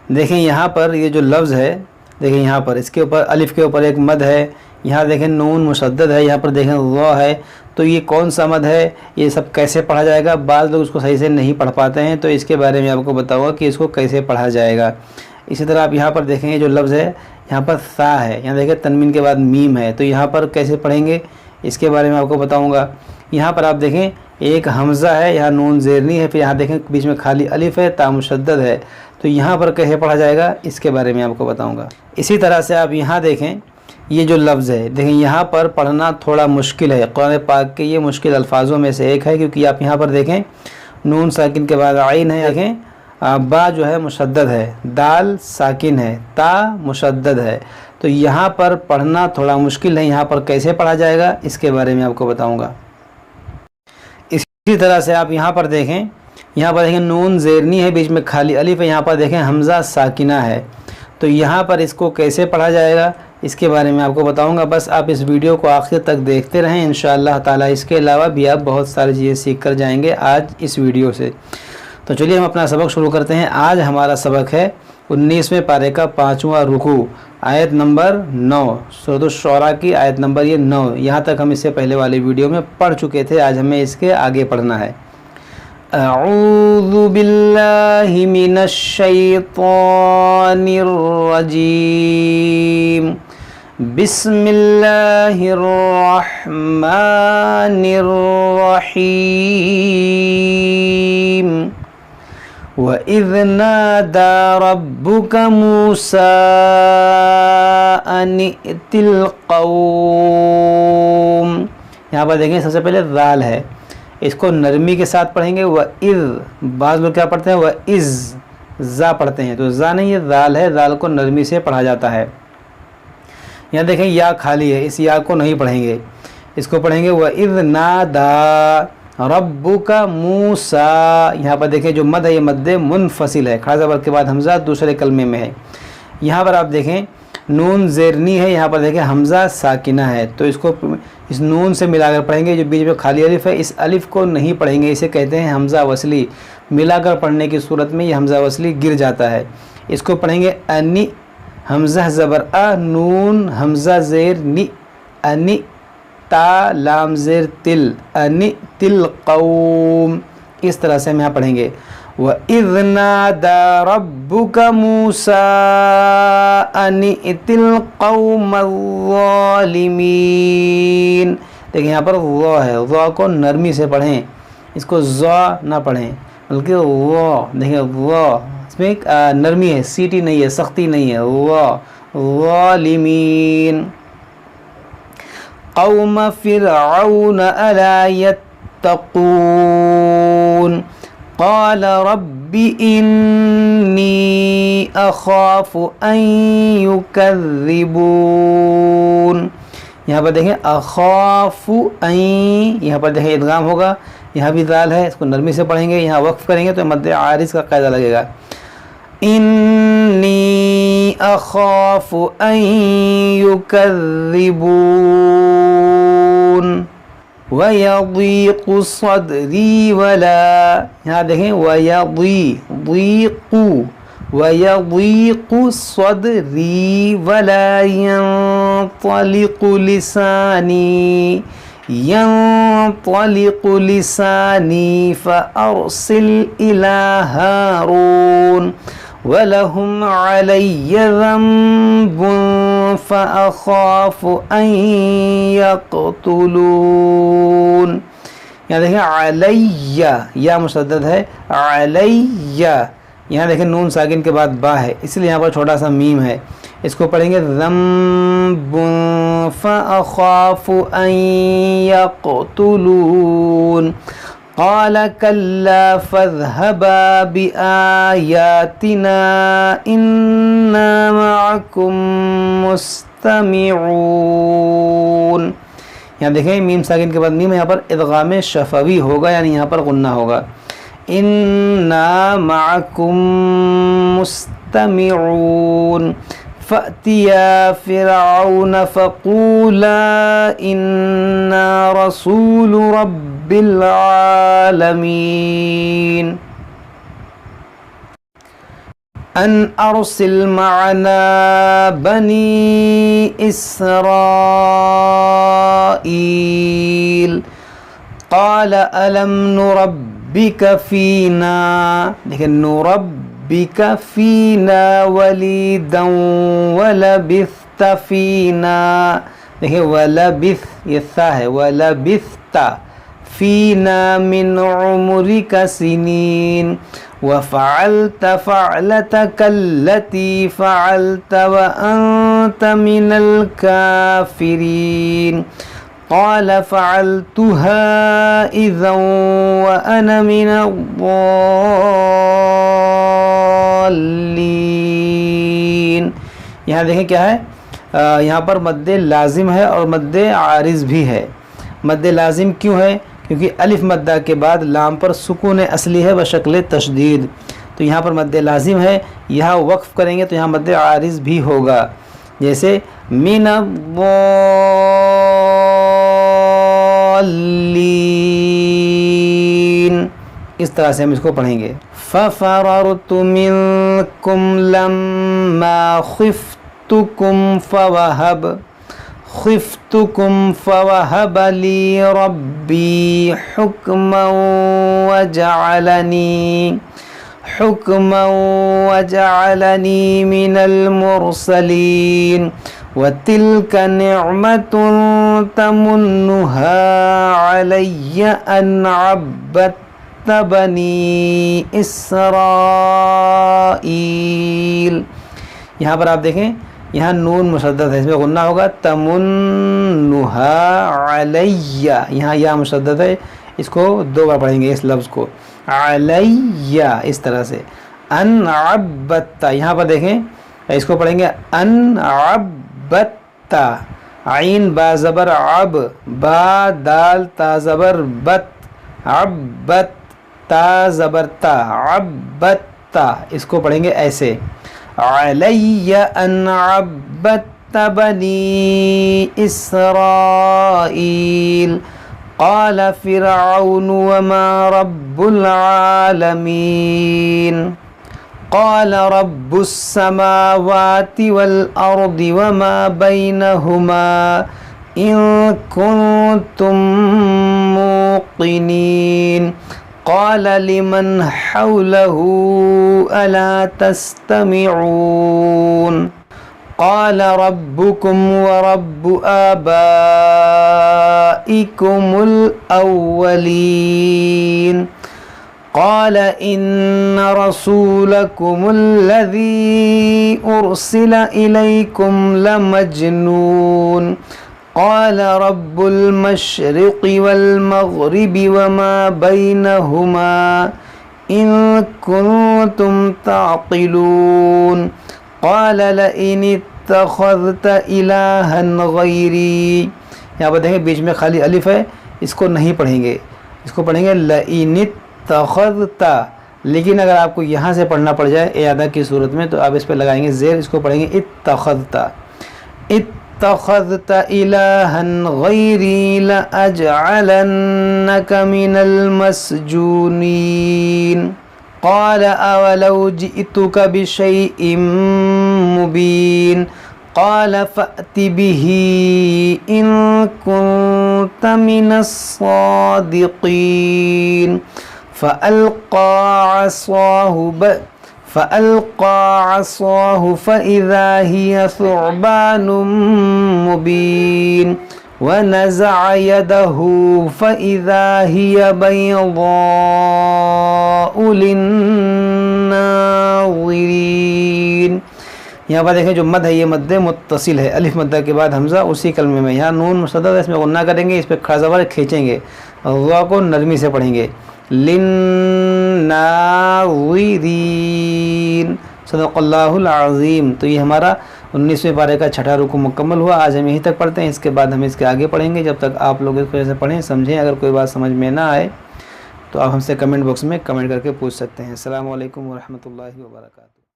دیکھیں یہاں پر یہ جو لفظ ہے، دیکھیں یہاں پر اس کے اوپر الف کے اوپر ایک مد ہے، یہاں دیکھیں نون مشدد ہے، یہاں پر دیکھیں ضا ہے، تو یہ کون سا مد ہے، یہ سب کیسے پڑھا جائے گا؟ بعض لوگ اس کو صحیح سے نہیں پڑھ پاتے ہیں، تو اس کے بارے میں آپ کو بتاؤں گا کہ اس کو کیسے پڑھا جائے گا۔ اسی طرح آپ یہاں پر دیکھیں یہ جو لفظ ہے یہاں پر ثا ہے، یہاں دیکھیں تنوین کے بعد میم ہے، تو یہاں پر کیسے پڑھیں گے اس کے بارے میں آپ کو بتاؤں گا۔ یہاں پر آپ دیکھیں ایک حمزہ ہے، یہاں نون زیرنی ہے، پھر یہاں دیکھیں بیچ میں خالی الف ہے، تا مشدد ہے، تو یہاں پر کیسے پڑھا جائے گا اس کے بارے میں آپ کو بتاؤں گا۔ اسی طرح سے آپ یہاں دیکھیں یہ جو لفظ ہے، دیکھیں یہاں پر پڑھنا تھوڑا مشکل ہے، قرآن پاک کے یہ مشکل الفاظوں میں سے ایک ہے، کیونکہ آپ یہاں پر دیکھیں نون ساکن کے بعد عین ہے، دیکھیں با جو ہے مشدد ہے، دال ساکن ہے، تا مشدد ہے، تو یہاں پر پڑھنا تھوڑا مشکل ہے۔ یہاں پر کیسے پڑھا جائے گا اس کے بارے میں آپ کو بتاؤں گا۔ اسی طرح سے آپ یہاں پر دیکھیں نون زیرنی ہے، بیچ میں خالی الف ہے، یہاں پر دیکھیں حمزہ ساکنہ ہے، تو یہاں پر اس کو کیسے پڑھا جائے گا اس کے بارے میں آپ کو بتاؤں گا۔ بس آپ اس ویڈیو کو آخر تک دیکھتے رہیں انشاءاللہ تعالی۔ اس کے علاوہ بھی آپ بہت ساری چیزیں سیکھ کر جائیں گے آج اس ویڈیو سے۔ تو چلیے ہم اپنا سبق شروع کرتے ہیں۔ آج ہمارا سبق ہے 19ویں پارے کا 5واں رکوع، آیت نمبر 9، سورۃ الشعراء کی آیت نمبر یہ 9۔ یہاں تک ہم اس سے پہلے والی ویڈیو میں پڑھ چکے تھے، آج ہمیں اس کے آگے پڑھنا ہے۔ اعوذ باللہ من الشیطان الرجیم، بسم اللہ الرحمن الرحیم۔ وَإِذْ نَادَى رَبُّكَ مُوسَىٰ أَنِ ائْتِ الْقَوْمَ، یہاں پر دیکھیں سب سے پہلے ذال ہے، اس کو نرمی کے ساتھ پڑھیں گے۔ وَإِذْ، بعض لوگ کیا پڑھتے ہیں وَإِذْ، زا پڑھتے ہیں، تو زا نہیں، یہ ذال ہے، ذال کو نرمی سے پڑھا جاتا ہے۔ یہاں دیکھیں یا خالی ہے، اس یا کو نہیں پڑھیں گے، اس کو پڑھیں گے وَإِذْ نَادَى رَبُّكَ مُوسَىٰ۔ یہاں پر دیکھیں جو مد ہے یہ مد منفصل ہے، کھڑا زبر کے بعد حمزہ دوسرے کلمے میں ہے۔ یہاں پر آپ دیکھیں نون زیرنی ہے، یہاں پر دیکھیں حمزہ ساکنہ ہے، تو اس کو اس نون سے ملا کر پڑھیں گے۔ جو بیچ میں خالی الف ہے اس الف کو نہیں پڑھیں گے، اسے کہتے ہیں حمزہ وصلی، ملا کر پڑھنے کی صورت میں یہ حمزہ وصلی گر جاتا ہے۔ اس کو پڑھیں گے انی، حمزہ زبر نون حمزہ زیر نی، انی، تا لام زیر تل، انی تل قوم، اس طرح سے ہم یہاں پڑھیں گے۔ وَإِذْ نَادَى رَبُّكَ مُوسَىٰ أَنِ ائْتِ الْقَوْمَ الظَّالِمِينَ۔ دیکھیں یہاں پر ضا ہے، ضا کو نرمی سے پڑھیں، اس کو ضا نہ پڑھیں بلکہ ضا، دیکھیں ضا اس میں ایک نرمی ہے، سیٹی نہیں ہے، سختی نہیں ہے، ضا ظالمین۔ قوم فرعون الا يتقون قال رب انی اخاف ان یکذبون۔ یہاں پر دیکھیں اخاف ان، یہاں پر دیکھیں ادغام ہوگا، یہاں بھی ذال ہے، اس کو نرمی سے پڑھیں گے، یہاں وقف کریں گے تو مد عارض کا قاعدہ لگے گا۔ انی اخاف ان یکذبون وَيَضِيقُ صَدْرِي وَلَا، یہاں دیکھیں وَيَضِيقُ صَدْرِي وَلَا يَنطَلِقُ لِسَانِي فَأَرْسِلْ إِلَى هَارُونَ وَلَهُمْ عَلَيَّ ذَنبٌ فَأَخَافُ أَن يَقْتُلُونَ۔ یہاں دیکھیں علیہ، یا مشدد ہے، علیہ، یہاں دیکھیں نون ساکن کے بعد با ہے، اس لیے یہاں پر چھوٹا سا میم ہے، اس کو پڑھیں گے ذنب فأخاف أن يقتلون قال كلا فاذهبا بآياتنا إنا معكم مستمعون۔ یہاں دیکھیں میم ساکن کے بعد میم، یہاں پر ادغام شفوی ہوگا، یعنی یہاں پر غنہ ہوگا، انا معکم مستمعون۔ فأتیا فرعون فقولا انا رسول رب العالمین۔ أن أرسل معنا بني إسرائيل قال ألم نربك فينا، لیکن نربك فينا وليدا ولبثت فينا، دیکھیں ولبث یہ ثا ہے، ولبثت فينا من عمرك سنين وفعلت فعلتك التي فعلت وأنت من الكافرين قال فعلتها إذا وأنا من الضالين۔ یہاں دیکھیں کیا ہے، یہاں پر مد لازم ہے اور مد عارض بھی ہے۔ مد لازم کیوں ہے؟ کیونکہ الف مدہ کے بعد لام پر سکون اصلی ہے بشکل تشدید، تو یہاں پر مد لازم ہے، یہاں وقف کریں گے تو یہاں مد عارض بھی ہوگا، جیسے من الضالین، اس طرح سے ہم اس کو پڑھیں گے۔ ففررت منکم لما خفتکم فوهب لي ربي حكما وجعلني من المرسلين وتلك نعمة تمنها علي أن عبدت بني إسرائيل۔ یہاں پر آپ دیکھیں، یہاں نون مشدد ہے، اس میں غنہ ہوگا، تمنہا علیہ، یہاں یا مشدد ہے، اس کو دو بار پڑھیں گے اس لفظ کو، علیہ اس طرح سے۔ ان عبدتا، یہاں پر دیکھیں اس کو پڑھیں گے ان عبدتا، عین با زبر عب، با دال تا زبر بت، عبدت تا زبر تا، عبدتا، اس کو پڑھیں گے ایسے، علی ان عبدت بنی اسرائیل قال فرعون وما رب العالمین قال رب السماوات والأرض وما بينهما إن كنتم موقنين قال لمن حوله ألا تستمعون قال ربكم ورب آبائكم الأولين قال إن رسولكم الذي أرسل إليكم لمجنون قال رب المشرق والمغرب وما بينهما إن كنتم تعقلون قال لئن اتخذت إلها غيري، یہاں پر دیکھیں بیچ میں خالی الف ہے، اس کو نہیں پڑھیں گے، اس کو پڑھیں گے لئن اتخذت، لیکن اگر آپ کو یہاں سے پڑھنا پڑ جائے اعادہ کی صورت میں تو آپ اس پہ لگائیں گے زیر، اس کو پڑھیں گے اتخذت، اتخذت إلها غيري لأجعلنك من المسجونين قال أولو جئتك بشيء مبين قال فأت به إن كنت من الصادقين فألقى عصاه فإذا هي ثعبان مبين ونزع يده فإذا هي بيضاء للناظرين۔ یہاں پر دیکھیں جو مد ہے یہ مد متصل ہے، الف مدہ کے بعد حمزہ اسی کلمے میں، یہاں نون مشدد ہے، اس میں غنہ کریں گے، اس پہ کھڑا زبر کھینچیں گے، غا کو نرمی سے پڑھیں گے، للناظرین۔ صدق اللہ العظیم۔ تو یہ ہمارا 19ویں پارے کا چھٹا رکوع مکمل ہوا، آج ہم یہیں تک پڑھتے ہیں، اس کے بعد ہم اس کے آگے پڑھیں گے، جب تک آپ لوگ اس کو ایسے پڑھیں سمجھیں، اگر کوئی بات سمجھ میں نہ آئے تو آپ ہم سے کمنٹ باکس میں کمنٹ کر کے پوچھ سکتے ہیں۔ السلام علیکم ورحمۃ اللہ وبرکاتہ۔